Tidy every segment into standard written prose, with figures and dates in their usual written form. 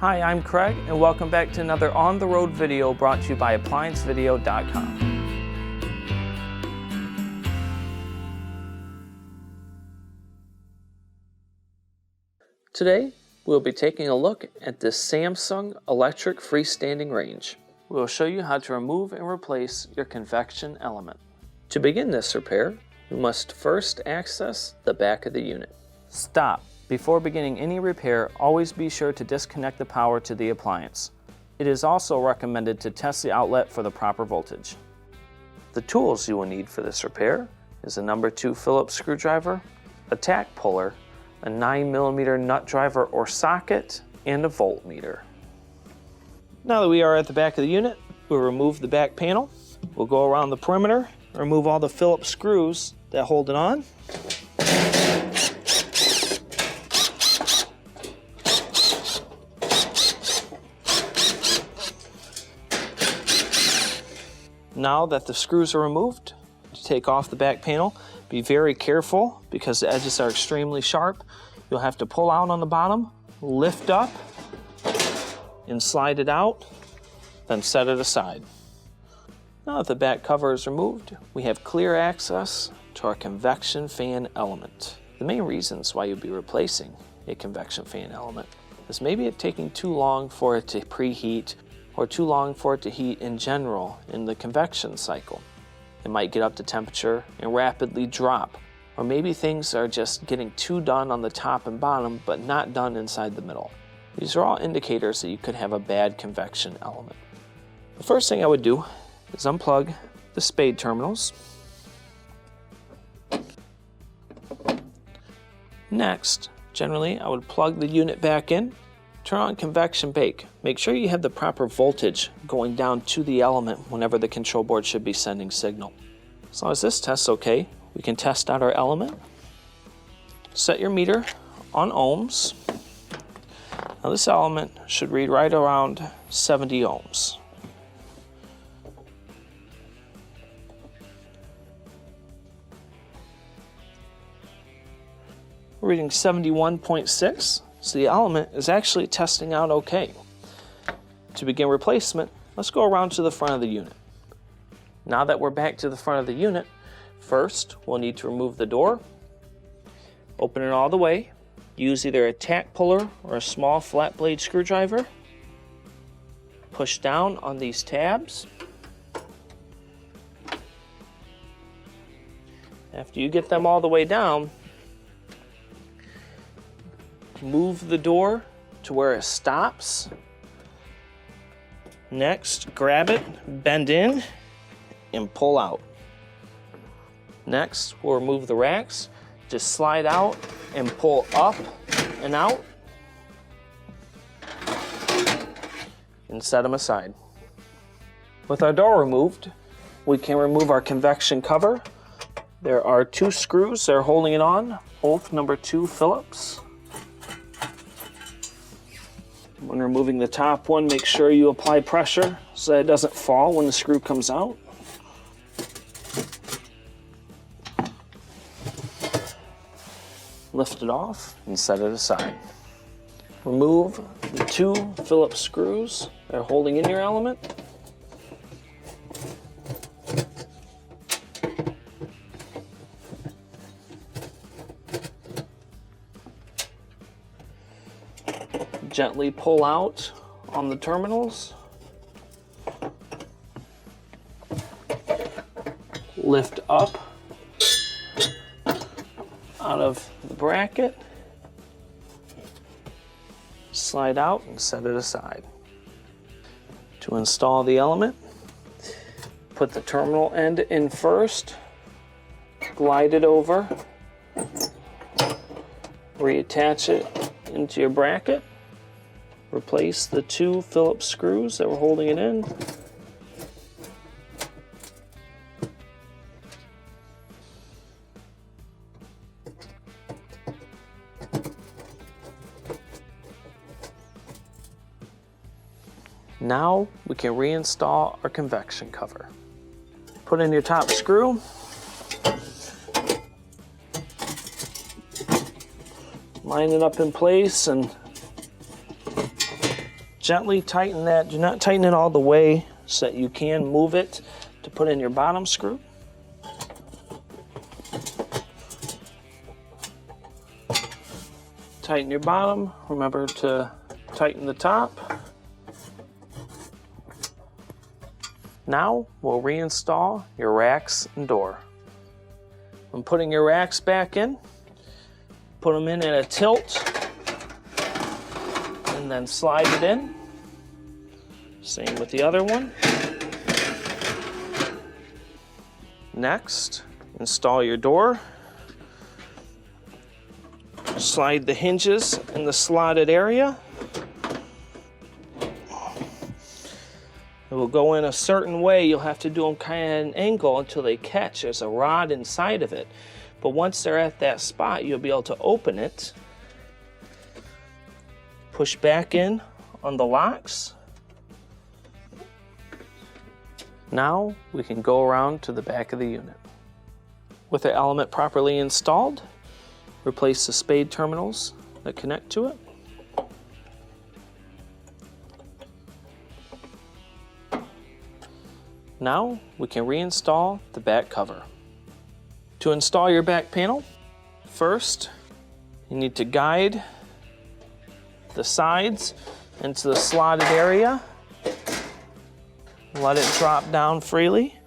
Hi, I'm Craig, and welcome back to another on-the-road video brought to you by ApplianceVideo.com. Today, we'll be taking a look at this Samsung electric freestanding range. We'll show you how to remove and replace your convection element. To begin this repair, we must first access the back of the unit. Stop. Before beginning any repair, always be sure to disconnect the power to the appliance. It is also recommended to test the outlet for the proper voltage. The tools you will need for this repair is a number 2 Phillips screwdriver, a tack puller, a 9mm nut driver or socket, and a voltmeter. Now that we are at the back of the unit, we'll remove the back panel. We'll go around the perimeter, remove all the Phillips screws that hold it on. Now that the screws are removed, to take off the back panel, be very careful because the edges are extremely sharp. You'll have to pull out on the bottom, lift up, and slide it out, then set it aside. Now that the back cover is removed, we have clear access to our convection fan element. The main reasons why you'll be replacing a convection fan element is maybe it taking too long for it to preheat or too long for it to heat in general in the convection cycle. It might get up to temperature and rapidly drop, or maybe things are just getting too done on the top and bottom but not done inside the middle. These are all indicators that you could have a bad convection element. The first thing I would do is unplug the spade terminals. Next, generally I would plug the unit back in. Turn on convection bake. Make sure you have the proper voltage going down to the element whenever the control board should be sending signal. As long as this tests okay, we can test out our element. Set your meter on ohms. Now this element should read right around 70 ohms. We're reading 71.6. So the element is actually testing out okay. To begin replacement, let's go around to the front of the unit. Now that we're back to the front of the unit, first we'll need to remove the door. Open it all the way. Use either a tack puller or a small flat blade screwdriver. Push down on these tabs. After you get them all the way down, move the door to where it stops. Next, grab it, bend in, and pull out. Next, we'll remove the racks. Just slide out and pull up and out, and set them aside. With our door removed, we can remove our convection cover. There are 2 screws that are holding it on, both number 2 Phillips. When removing the top one, make sure you apply pressure so that it doesn't fall when the screw comes out. Lift it off and set it aside. Remove the 2 Phillips screws that are holding in your element. Gently pull out on the terminals. Lift up out of the bracket. Slide out and set it aside. To install the element, put the terminal end in first, glide it over, reattach it into your bracket. Replace the 2 Phillips screws that were holding it in. Now we can reinstall our convection cover. Put in your top screw. Line it up in place and Gently tighten that. Do not tighten it all the way so that you can move it to put in your bottom screw. Tighten your bottom. Remember to tighten the top. Now we'll reinstall your racks and door. When putting your racks back in, put them in at a tilt and then slide it in. Same with the other one. Next, install your door. Slide the hinges in the slotted area. It will go in a certain way. You'll have to do them kind of at an angle until they catch. There's a rod inside of it. But once they're at that spot, you'll be able to open it. Push back in on the locks. Now we can go around to the back of the unit. With the element properly installed, replace the spade terminals that connect to it. Now we can reinstall the back cover. To install your back panel, first you need to guide the sides into the slotted area. Let it drop down freely.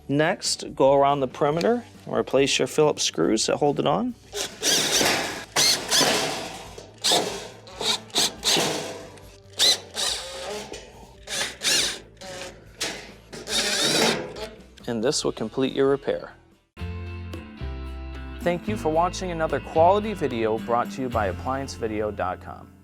Next, go around the perimeter and replace your Phillips screws that hold it on. And this will complete your repair. Thank you for watching another quality video brought to you by ApplianceVideo.com.